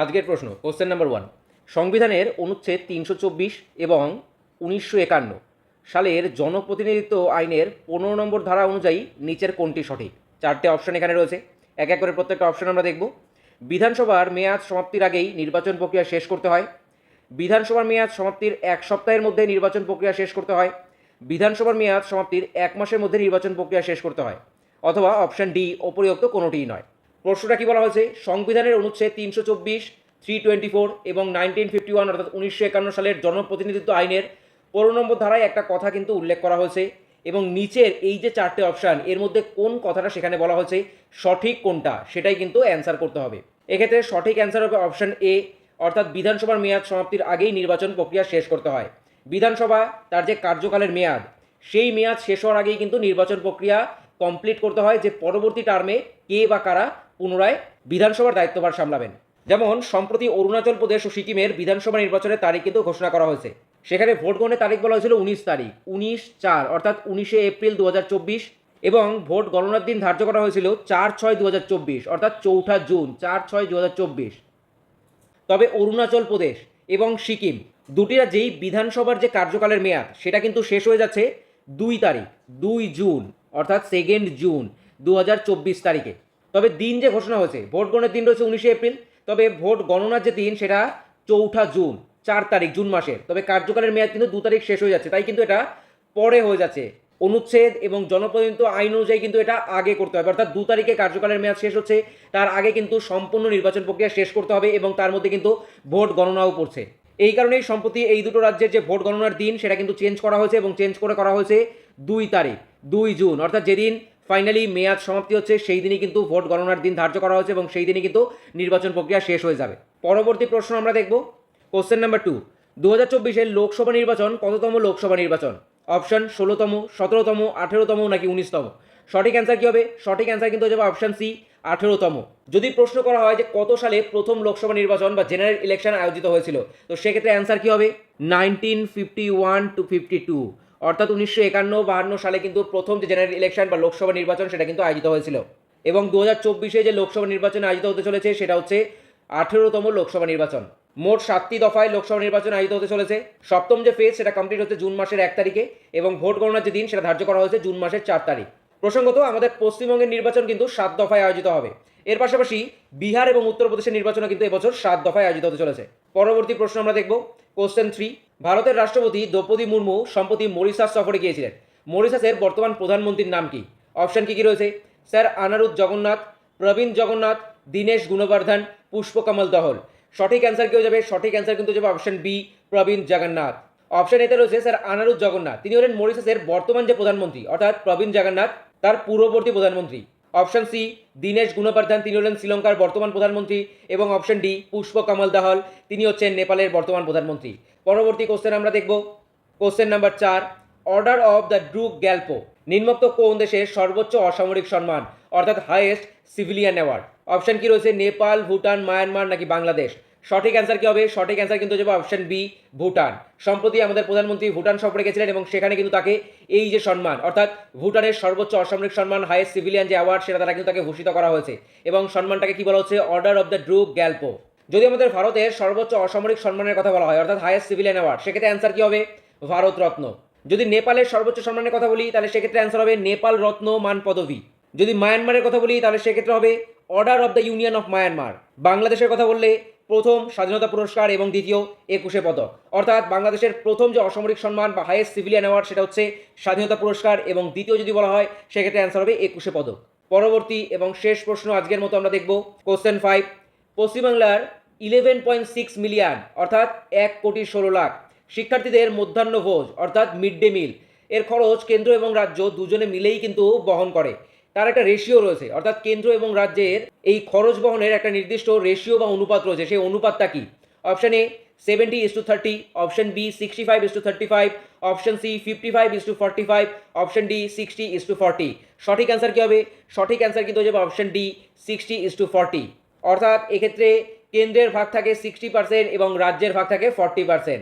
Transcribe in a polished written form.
আজকের প্রশ্ন question number 1। সংবিধানের অনুচ্ছেদ 324 এবং 1951 সালের জনপ্রতিনিধিত্ব আইনের 15 নম্বর ধারা অনুযায়ী নিচের কোনটি সঠিক? চারটে অপশন এখানে রয়েছে, এক এক করে প্রত্যেকটা অপশন আমরা দেখব। বিধানসভার মেয়াদ সমাপ্তির আগেই নির্বাচন প্রক্রিয়া শেষ করতে হয়, বিধানসভার মেয়াদ সমাপ্তির এক সপ্তাহের মধ্যে নির্বাচন প্রক্রিয়া শেষ করতে হয়, বিধানসভার মেয়াদ সমাপ্তির এক মাসের মধ্যে নির্বাচন প্রক্রিয়া শেষ করতে হয়, অথবা অপশন ডি উপরিউক্ত কোনোটিই নয়। প্রশ্নটা কি বলা হয়েছে? সংবিধানের অনুচ্ছেদ 324, 324 এবং 1951 অর্থাৎ 1951 সালের জনপ্রতিনিধিত্ব আইনের 15 নম্বর ধারায় একটা কথা কিন্তু উল্লেখ করা হয়েছে এবং নিচের এই যে চারটে অপশান এর মধ্যে কোন কথাটা সেখানে বলা হয়েছে, সঠিক কোনটা সেটাই কিন্তু অ্যান্সার করতে হবে। এক্ষেত্রে সঠিক অ্যান্সার হবে অপশান এ, অর্থাৎ বিধানসভার মেয়াদ সমাপ্তির আগেই নির্বাচন প্রক্রিয়া শেষ করতে হয়। বিধানসভা তার যে কার্যকালের মেয়াদ সেই মেয়াদ শেষ হওয়ার আগেই কিন্তু নির্বাচন প্রক্রিয়া কমপ্লিট করতে হয়, যে পরবর্তী টার্মে কে বা কারা পুনরায় বিধানসভার দায়িত্বভার সামলাবেন। যেমন সম্প্রতি অরুণাচল প্রদেশ ও সিকিমের বিধানসভা নির্বাচনের তারিখ কিন্তু ঘোষণা করা হয়েছে। সেখানে ভোট গ্রহণের তারিখ বলা হয়েছিল 19 তারিখ, 19/4 অর্থাৎ 19শে এপ্রিল 2024, এবং ভোট গণনার দিন ধার্য করা হয়েছিল 4/6/2024 অর্থাৎ 4 জুন, 4/6/2024। তবে অরুণাচল প্রদেশ এবং সিকিম দুটি রাজ্যেই বিধানসভার যে কার্যকালের মেয়াদ সেটা কিন্তু শেষ হয়ে যাচ্ছে 2 তারিখ, 2 জুন অর্থাৎ 2 জুন 2024 তারিখে। তবে দিন যে ঘোষণা হয়েছে, ভোট গ্রহণের দিন রয়েছে 19শে এপ্রিল, তবে ভোট গণনার যে দিন সেটা 4 জুন, 4 তারিখ জুন মাসের। তবে কার্যকালের মেয়াদ কিন্তু 2 তারিখ শেষ হয়ে যাচ্ছে, তাই কিন্তু এটা পরে হয়ে যাচ্ছে। অনুচ্ছেদ এবং জনপ্রতিনিধিত্ব আইন অনুযায়ী কিন্তু এটা আগে করতে হবে, অর্থাৎ 2 তারিখে কার্যকালের মেয়াদ শেষ হচ্ছে, তার আগে কিন্তু সম্পূর্ণ নির্বাচন প্রক্রিয়া শেষ করতে হবে এবং তার মধ্যে কিন্তু ভোট গণনাও পড়ছে। এই কারণেই সম্প্রতি এই দুটো রাজ্যের যে ভোট গণনার দিন সেটা কিন্তু চেঞ্জ করা হয়েছে এবং চেঞ্জ করে করা হয়েছে 2 তারিখ, 2 জুন অর্থাৎ যেদিন ফাইনালি মেয়াদ সমাপ্তি হচ্ছে সেই দিনই কিন্তু ভোট গণনার দিন ধার্য করা হয়েছে এবং সেই দিনই কিন্তু নির্বাচন প্রক্রিয়া শেষ হয়ে যাবে। পরবর্তী প্রশ্ন আমরা দেখব কোশ্চেন নাম্বার 2। 2024-এর লোকসভা নির্বাচন কততম লোকসভা নির্বাচন? অপশন 16তম, 17তম, 18তম নাকি 19তম? সঠিক অ্যান্সার কী হবে? সঠিক অ্যান্সার কিন্তু হয়ে যাবে অপশন সি, 18তম। যদি প্রশ্ন করা হয় যে কত সালে প্রথম লোকসভা নির্বাচন বা জেনারেল ইলেকশন আয়োজিত হয়েছিল, তো সেক্ষেত্রে অ্যান্সার কী হবে? 1951-52 অর্থাৎ 1951-52 সালে কিন্তু প্রথম যে জেনারেল ইলেকশন বা লোকসভা নির্বাচন সেটা কিন্তু আয়োজিত হয়েছিল। এবং 2024-এ যে লোকসভা নির্বাচন আয়োজিত হতে চলেছে সেটা হচ্ছে 18তম লোকসভা নির্বাচন। মোট 7টি দফায় লোকসভা নির্বাচন আয়োজিত হতে চলেছে। সপ্তম যে ফেজ সেটা কমপ্লিট হচ্ছে জুন মাসের 1 তারিখে এবং ভোট গণনার যে দিন সেটা ধার্য করা হয়েছে জুন মাসের 4 তারিখ। প্রসঙ্গত আমাদের পশ্চিমবঙ্গের নির্বাচন কিন্তু 7 দফায় আয়োজিত হবে। এর পাশাপাশি বিহার এবং উত্তরপ্রদেশের নির্বাচনও কিন্তু এবছর 7 দফায় আয়োজিত হতে চলেছে। পরবর্তী প্রশ্ন আমরা দেখব কোশ্চেন 3। ভারতের রাষ্ট্রপতি দ্রৌপদী মুর্মু সম্প্রতি মরিশাস সফরে গিয়েছিলেন। মরিশাসের বর্তমান প্রধানমন্ত্রীর নাম কি? অপশন কি কি রয়েছে? স্যার আনারুদ জগন্নাথ, প্রবীণ জগন্নাথ, দীনেশ গুণবর্ধন, পুষ্পকমল দহল। সঠিক অ্যান্সার কি হয়ে যাবে? সঠিক অ্যান্সার কিন্তু যাবে অপশন বি, প্রবীণ জগন্নাথ। অপশন এতে রয়েছে স্যার আনারুদ জগন্নাথ, তিনি হলেন মরিশাসের বর্তমান যে প্রধানমন্ত্রী অর্থাৎ প্রবীণ জগন্নাথ তার পূর্ববর্তী প্রধানমন্ত্রী। অপশন সি, দীনেশ গুণবর্ধন, তিনি হলেন শ্রীলঙ্কার বর্তমান প্রধানমন্ত্রী। এবং অপশন ডি, পুষ্পকমল দাহল, তিনি হচ্ছেন নেপালের বর্তমান প্রধানমন্ত্রী। পরবর্তী কোশ্চেন আমরা দেখব question number 4। Order of the Druk Gyalpo নিম্নোক্ত কোন দেশের সর্বোচ্চ অসামরিক সম্মান অর্থাৎ হাইয়েস্ট সিভিলিয়ান অ্যাওয়ার্ড? অপশন কি রয়েছে? নেপাল, ভুটান, মায়ানমার নাকি বাংলাদেশ? সঠিক অ্যান্সার কি হবে? সঠিক অ্যান্সার কিন্তু যাবে অপশন বি, ভুটান। সম্প্রতি আমাদের প্রধানমন্ত্রী ভুটান সফরে গেছিলেন এবং সেখানে কিন্তু তাকে এই যে সম্মান অর্থাৎ ভুটানের সর্বোচ্চ অসামরিক সম্মান হাইয়েস্ট সিভিলিয়ান যে অ্যাওয়ার্ড সেটা তারা কিন্তু তাকে ভূষিত করা হয়েছে এবং সম্মানটাকে কি বলা হচ্ছে? Order of the Druk Gyalpo. যদি আমাদের ভারতের সর্বোচ্চ অসামরিক সম্মানের কথা বলা হয় অর্থাৎ হাইয়েস্ট সিভিলিয়ান অ্যাওয়ার্ড, সেক্ষেত্রে অ্যান্সার কি হবে? ভারত রত্ন। যদি নেপালের সর্বোচ্চ সম্মানের কথা বলি তাহলে সেক্ষেত্রে অ্যান্সার হবে নেপাল রত্ন মান পদবী। যদি মায়ানমারের কথা বলি তাহলে সেক্ষেত্রে হবে order of the union of Myanmar. বাংলাদেশের কথা বললে প্রথম স্বাধীনতা পুরস্কার এবং দ্বিতীয় 21শে পদক। অর্থাৎ বাংলাদেশের প্রথম যে অসামরিক সম্মান বা হাইয়েস্ট সিভিলিয়ান অ্যাওয়ার্ড সেটা হচ্ছে স্বাধীনতা পুরস্কার এবং দ্বিতীয় যদি বলা হয় সেক্ষেত্রে অ্যান্সার হবে 21শে পদক। পরবর্তী এবং শেষ প্রশ্ন আজকের মতো আমরা দেখব কোশ্চেন 5। পশ্চিমবাংলার 11.6 মিলিয়ন অর্থাৎ 1,16,00,000 শিক্ষার্থীদের মধ্যাহ্ন ভোজ অর্থাৎ মিড ডে মিল এর খরচ কেন্দ্র এবং রাজ্য দুজনে মিলেই কিন্তু বহন করে। তার একটা রেশিও রয়েছে, অর্থাৎ কেন্দ্র এবং রাজ্যের এই খরচ বহনের একটা নির্দিষ্ট রেশিও বা অনুপাত রয়েছে, সেই অনুপাতটা কি? Option A 70:30, option B 65:35, option C 55:45, option D 60:40। সঠিক অ্যান্সার কী হবে? সঠিক অ্যান্সার কিন্তু হয়ে যাবে অপশন ডি 60:40। অর্থাৎ এক্ষেত্রে কেন্দ্রের ভাগ থাকে 60% এবং রাজ্যের ভাগ থাকে 40%।